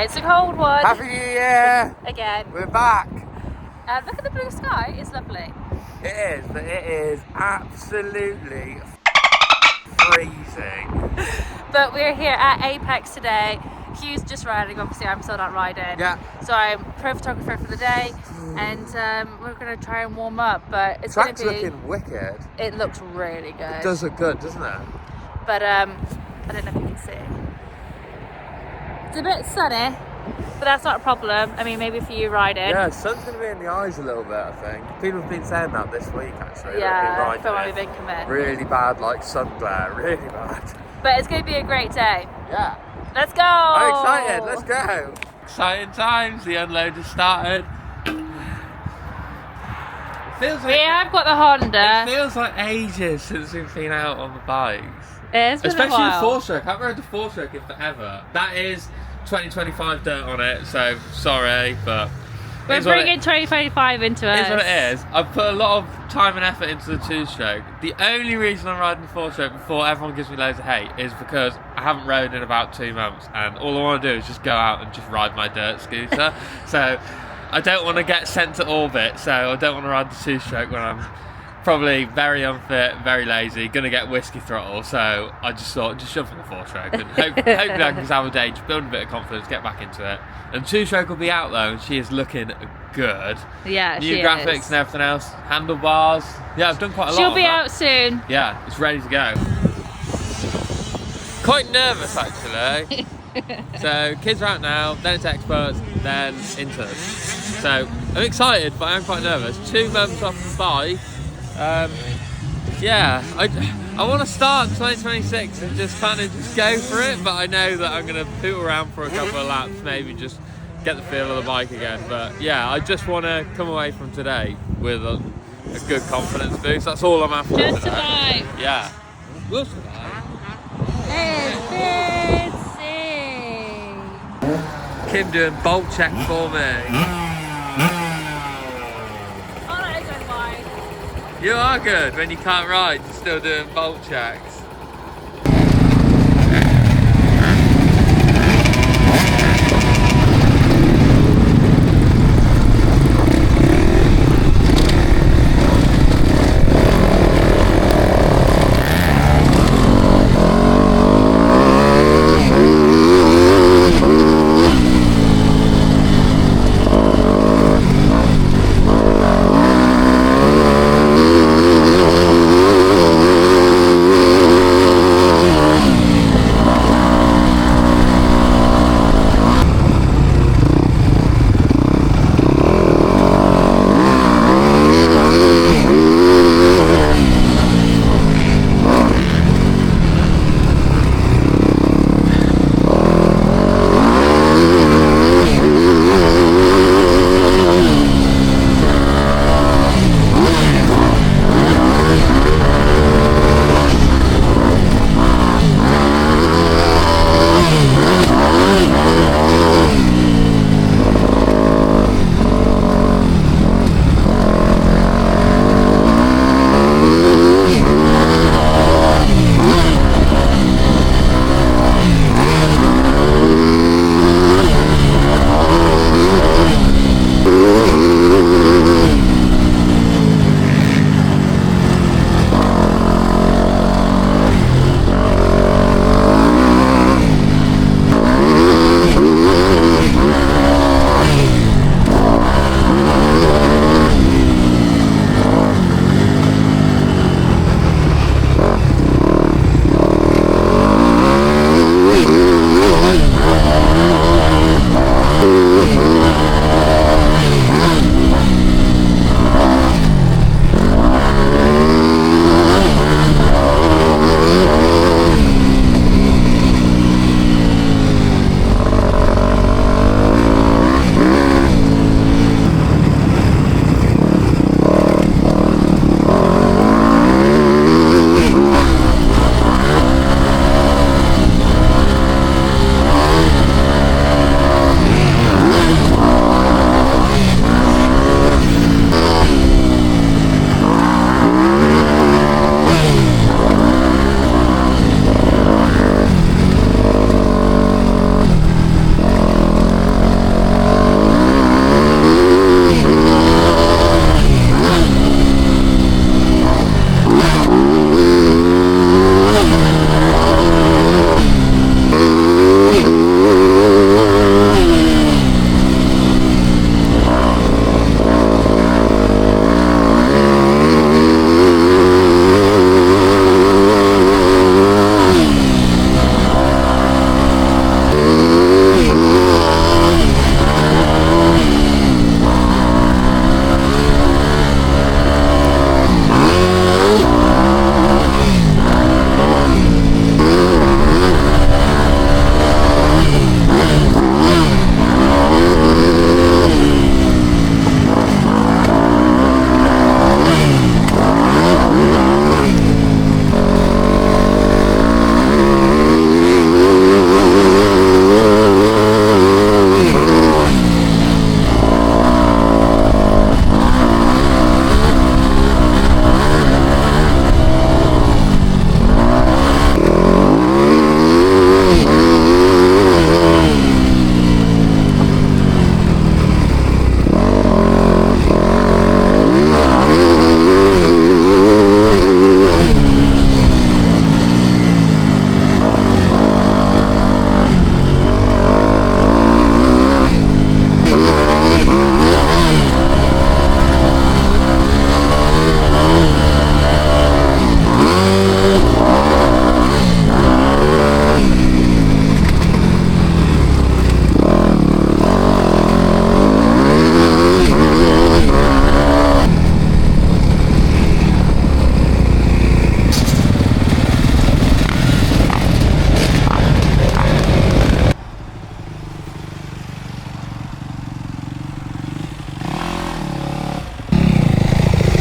It's a cold one. Happy New Year! Again. We're back. Look at the blue sky. It's lovely. It is, but it is absolutely freezing. But we're here at Apex today. Hugh's just riding. Obviously, I'm still not riding. Yeah. So I'm pro photographer for the day, and we're gonna try and warm up. But it's Track's gonna be. looking wicked. It looks really good. It does look good, doesn't it? But I don't know if you can see. It's a bit sunny, but that's not a problem. I mean, maybe for you riding. Yeah, the sun's going to be in the eyes a little bit, I think. People have been saying that this week, actually. Yeah, I feel like we've been committed. Really bad, like, sun glare. Really bad. But it's going to be a great day. Yeah. Let's go! I'm excited. Let's go. Exciting times. The unload has started. Feels like, we have got the Honda. It feels like ages since we've been out on the bikes. It's been Especially a while. the four-stroke. I haven't rode the four-stroke in forever. That is 2025 dirt on it, so sorry, but we're bringing 2025 into it. It is what it is. I've put a lot of time and effort into the two-stroke. The only reason I'm riding the four-stroke before everyone gives me loads of hate is because I haven't rode in about 2 months, and all I want to do is just go out and just ride my dirt scooter. So I don't want to get sent to orbit, so I don't want to ride the two-stroke when I'm probably very unfit, very lazy, gonna get whiskey throttle, so I just thought, just jump on the four-stroke and hopefully I can just have a day, just build a bit of confidence, get back into it. And two-stroke will be out though, and she is looking good. Yeah, New she graphics is. and everything else, handlebars. Yeah, I've done quite a lot. She'll be out soon. Yeah, it's ready to go. Quite nervous actually. So kids are out now, then it's experts, then interns. So I'm excited, but I'm quite nervous. 2 months off the bike. Yeah, I want to start 2026 and just kind of just go for it, but I know that I'm going to poot around for a couple of laps, maybe just get the feel of the bike again. But yeah, I just want to come away from today with a good confidence boost. That's all I'm after Just today. survive. Yeah, we'll survive. Kim doing bolt check for me. You are good when you can't ride, you're still doing bolt checks.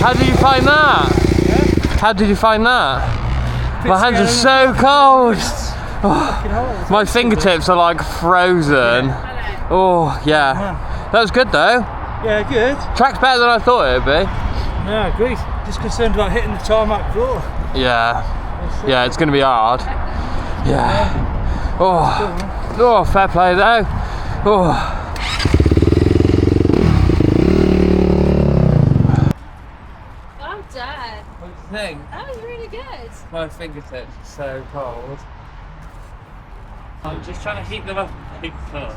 How did you find that? Yeah. How did you find that? My hands are so cold. Oh, my fingertips are like frozen. Oh yeah. That was good though. Yeah, good. Track's better than I thought it would be. Yeah, agreed. Just concerned about hitting the tarmac floor. Yeah. Yeah, it's going to be hard. Yeah. Oh, fair play though. Oh. Well done. What do you think? That was really good. My fingertips are so cold. I'm just trying to heat them up a big foot.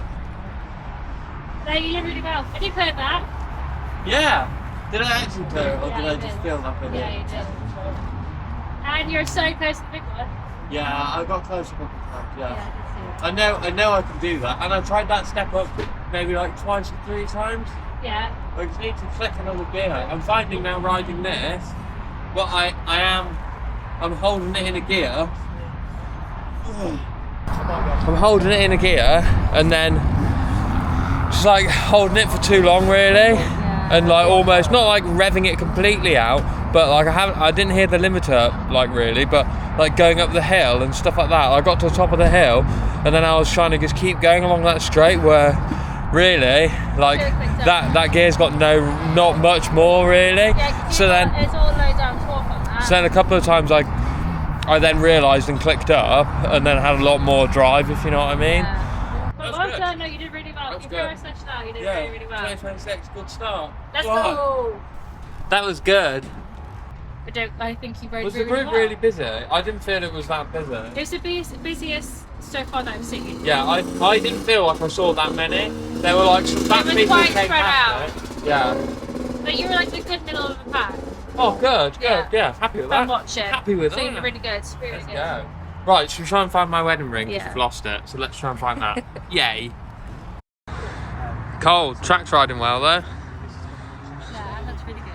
No, you did really well. I did clear that. Yeah. Did I actually do it, or Yeah, did I you just did. feel up in Yeah, it? you did. And you're so close to the big one. Yeah, I got close a couple of times. Yeah. I did see it. I know I can do that, and I tried that step up maybe like twice or 3 times. Yeah. I just need to flick another gear. I'm finding now riding this, but I'm holding it in a gear. I'm holding it in a gear, and then just like holding it for too long, really, and like almost not like revving it completely out, but like I didn't hear the limiter like really, but like going up the hill and stuff like that. I got to the top of the hill, and then I was trying to just keep going along that straight where really like that gear's got not much more really. Yeah, so then it's all low down torque on that. so then a couple of times I then realised and clicked up, and then had a lot more drive, if you know what I mean. Yeah. That's Well good. done, no, you did really well. That's You good. first session out, you did Yeah, really, really well. 2026, good start. Let's Wow. go! That was good. I think you rode Was the really, group really well. really busy? I didn't feel it was that busy. It was the busiest so far that I've seen. Yeah, I didn't feel like I saw that many. There were like some back was people quite who came spread past it. Yeah. But you were like the good middle of the pack. Oh, good. Yeah. Yeah, happy with that. From watching. Happy with so that. you did really good. Really Let's good. go. Right, should we try and find my wedding ring? 'Cause Yeah. I've lost it, so let's try and find that. Yay. Cold. Track's riding well though. Yeah, that's really good.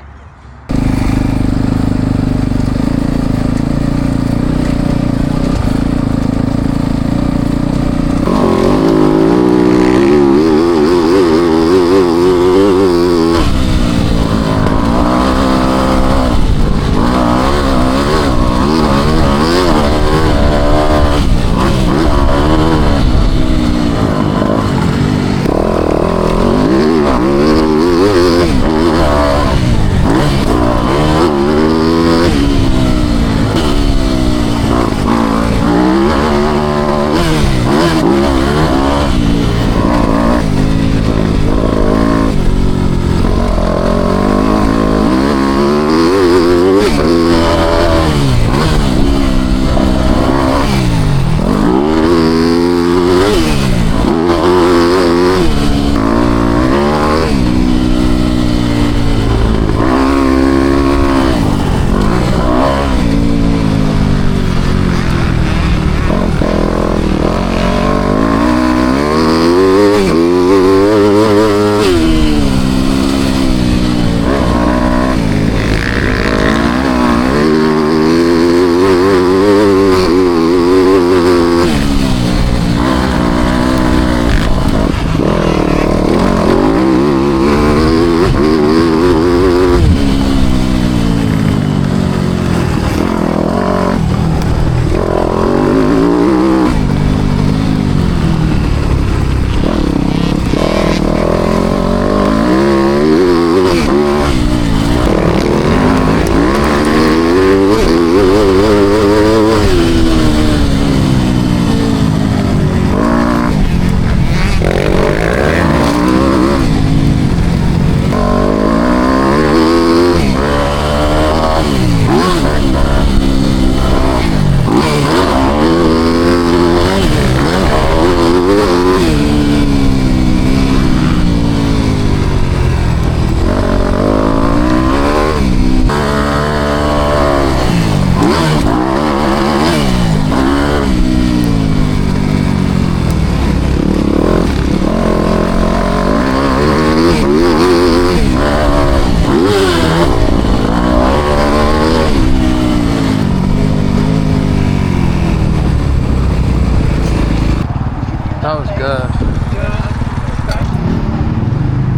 That was good.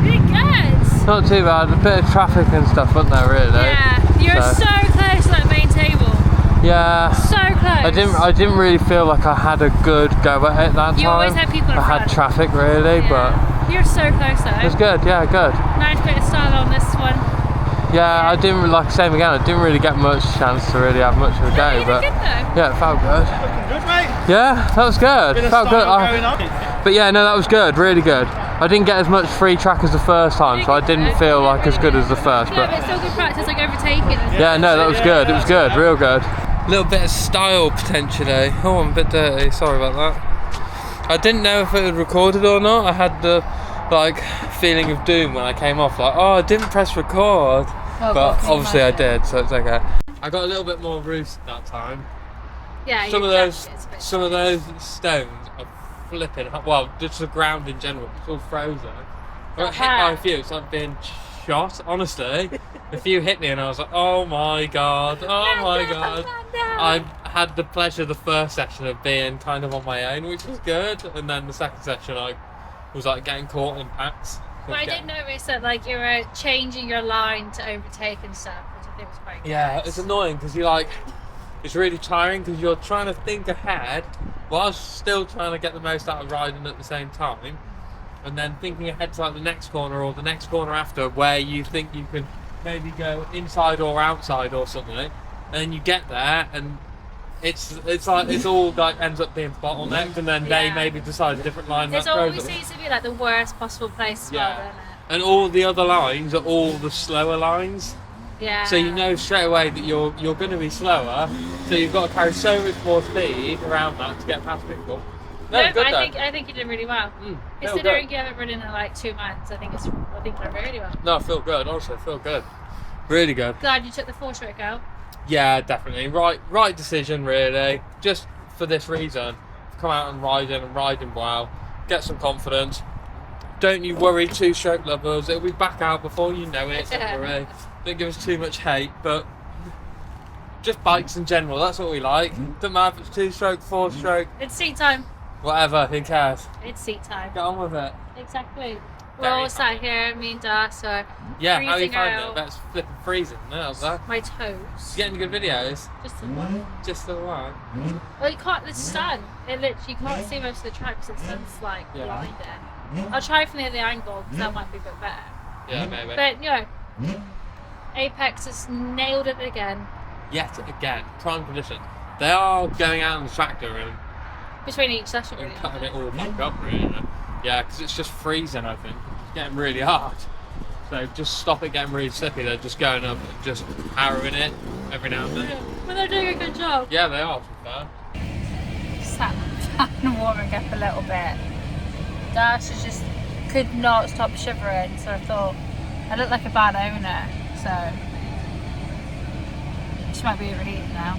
Really good. Not too bad. A bit of traffic and stuff, wasn't there, really? Yeah. You're so close to that main table. Yeah. So close. I didn't really feel like I had a good go at it that time. You always had people in I front. had traffic really, but you're so close though. it was good. Yeah, good. Nice bit of style on this one. Yeah, I didn't like same again. I didn't really get much chance to really have much of a go, but good though. yeah, it felt good. Looking good, mate. Yeah, that was good. Bit of Felt good. style going on. But yeah, no, that was good. Really good. I didn't get as much free track as the first time, so I didn't feel like as good as the first. Yeah, but it's still good practice, like overtaking. Yeah, no, that was good. It was good. Real good. Little bit of style potentially. Oh, I'm a bit dirty. Sorry about that. I didn't know if it had recorded or not. I had the like feeling of doom when I came off. Like, oh, I didn't press record. Oh, but God, obviously I did, so it's okay. I got a little bit more roost that time. Yeah, Some of those stones are flipping. Well, just the ground in general, it's all frozen. I got hit by a few. It's like being shot. Honestly, a few hit me, and I was like, "Oh my god! Oh my god!" I had the pleasure the first session of being kind of on my own, which was good, and then the second session I was like getting caught in packs. But I did notice that like you were changing your line to overtake and stuff, which I think was quite good. Yeah, it's annoying because you like, it's really tiring because you're trying to think ahead while still trying to get the most out of riding at the same time, and then thinking ahead to like the next corner or the next corner after where you think you can maybe go inside or outside or something, and then you get there and it's like it's all like ends up being bottlenecked, and then they maybe decide a different line. It always seems to be like the worst possible place as well, doesn't it? And all the other lines are all the slower lines. Yeah. So you know straight away that you're going to be slower. So you've got to carry so much more speed around that to get past people. No, No, good but though. I think you did really well. Feel Considering good. you haven't ridden in like 2 months, I think you did really well. No, I feel good. Honestly, I feel good. Really good. Glad you took the 4-stroke out. Yeah, definitely. Right decision, really. Just for this reason. Come out and riding well. Get some confidence. Don't you worry, 2-stroke lovers. It'll be back out before you know it. Don't worry. Don't give us too much hate, but just bikes in general. That's what we like. Doesn't matter if it's 2-stroke, 4-stroke, It's seat time. whatever. Who cares? It's seat time. Get on with it. Exactly. We're all sat here, me and Das are Yeah, how are you freezing finding out. it? That's flipping freezing. No, out there. My toes. You getting good videos? Just a one. Just alright. Well, you can't, the sun, it literally, you can't see most of the track because the sun's like Yeah. blinding. I'll try from the other angle because that might be a bit better. Yeah, maybe. But, you know, Apex has nailed it again. Yet again, prime conditions. They are going out on the tractor and Between each session, really. cutting it all back up, really. Yeah, because it's just freezing, I think. It's getting really hard. So just stop it getting really slippy. They're just going up and just harrowing it every now and then. But they're doing a good job. Yeah, they are, to be fair. Sat and warming up a little bit. Dash just could not stop shivering, so I thought I looked like a bad owner, so she might be overheating now.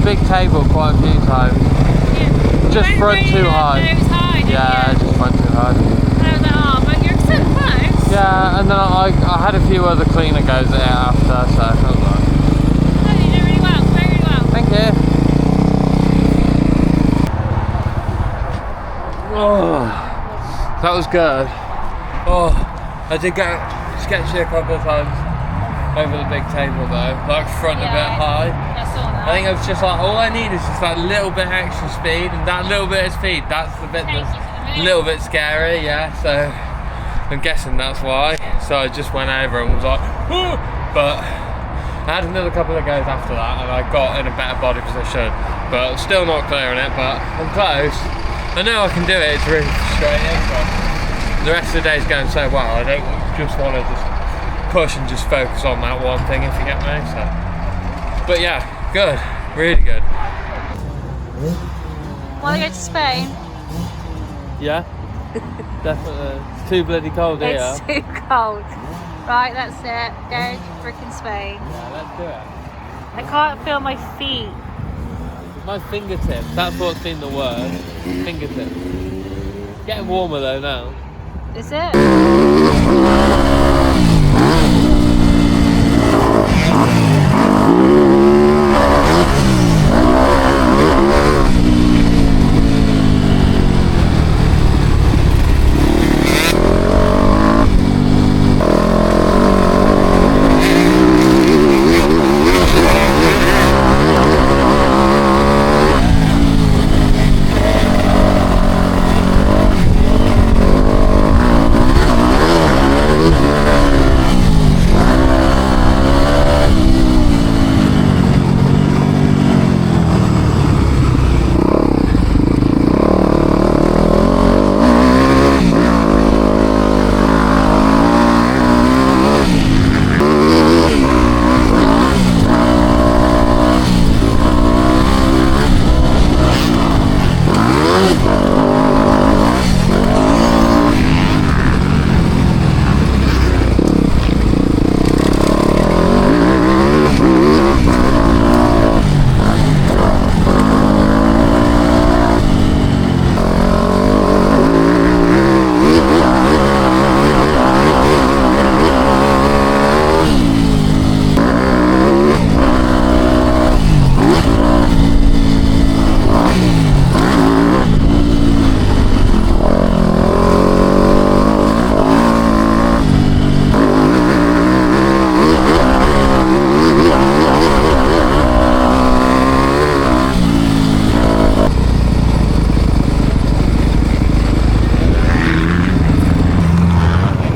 big table quite a few times. Yeah. Just front too high. Nose high, didn't Yeah, you? just front too high. And I was like, oh, but you're so close. Yeah, and then I had a few other cleaner goes there after, so that was alright. Oh, you did really well, very well. Thank you. Oh, that was good. Oh, I did get sketchy a couple of times over the big table though, like front a bit high. I saw that. I think it was just like, all I need is just that little bit extra speed, and that little bit of speed, that's the bit that's a little bit scary, yeah, so I'm guessing that's why. So I just went over and was like, oh! But I had another couple of goes after that and I got in a better body position, but still not clearing it, but I'm close. I know I can do it, it's really frustrating, but the rest of the day's going so well, I don't just want to just push and just focus on that one thing, if you get me, so. But yeah, good, really good. Want to go to Spain? Yeah, definitely. It's too bloody cold here. It's too cold. Right, that's it. Go to frickin' Spain. Yeah, let's do it. I can't feel my feet. My fingertips, that's what's been the worst. Fingertips. Getting warmer though now. Is it?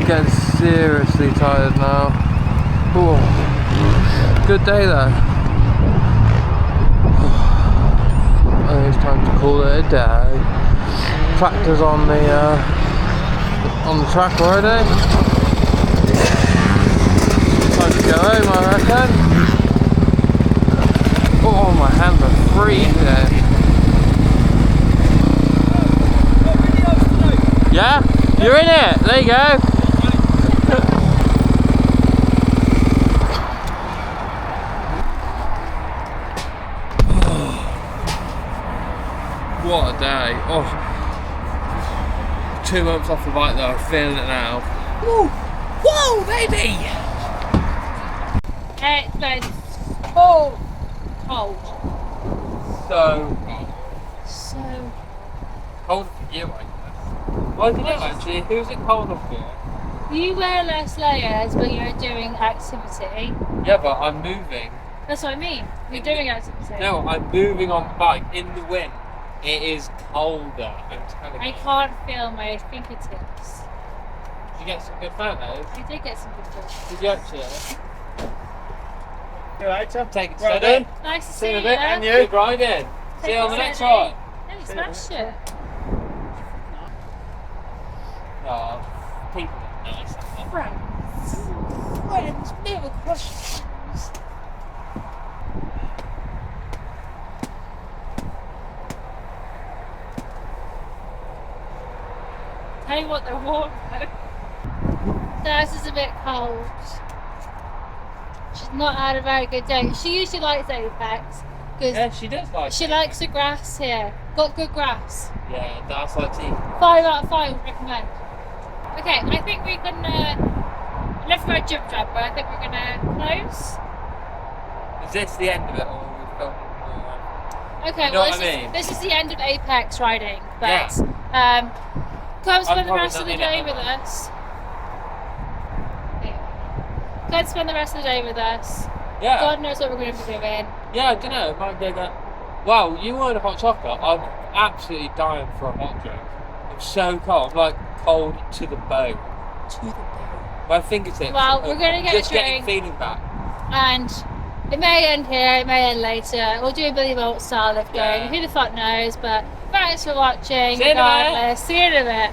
Getting seriously tired now. Ooh. Good day though. I think it's time to call it a day. Tractor's on the track already. Time to go home, I reckon. Oh, my hands are freezing. Yeah? You're in it! There you go! What a day. Oh. 2 months off the bike though, I'm feeling it now. Woo! Whoa, baby! It's been so cold. So So cold for you, I guess. Well, I don't know actually, who's it colder for? you wear less layers, but you're doing activity. Yeah, but I'm moving. That's what I mean. You're doing activity. No, I'm moving on the bike in the wind. It is colder, I'm telling I you. can't feel my fingertips. Did you get some good photos? I did get some good photos. Did you actually? You alright, Tom? Take it Well steady. done. Nice to See see you you. in a bit, and you. Good riding. See you on the it next steady. ride. No, you smashed it. Oh, people are nice. Friends. Friends, never questions. Tell you what, they're warm though. Daz is a bit cold. She's not had a very good day. She usually likes Apex, Because Yeah, she does like she it. likes the grass here. Got good grass. Yeah, that's like tea. 5 out of 5 would recommend. Okay, I think we can. Left for a jump drive, but I think we're gonna close. Is this the end of it, or are we filming more? Okay, You know well, what I mean? this is the end of Apex riding, but Yeah. come spend the probably rest of the not in day it, with am I? us. Come spend the rest of the day with us. Yeah. God knows what we're going to be doing. Yeah, I don't know. It might go that. Wow, you wanted a hot chocolate. I'm absolutely dying for a hot drink. I'm so cold. I'm like cold to the bone. To the bone. My fingertips. Well, we're going to get just a drink. getting feeling back. And it may end here, it may end later. We'll do a Billy Bolt style lifting. Yeah. Who the fuck knows? But thanks for watching. See you in a bit. Regardless, see you in a bit.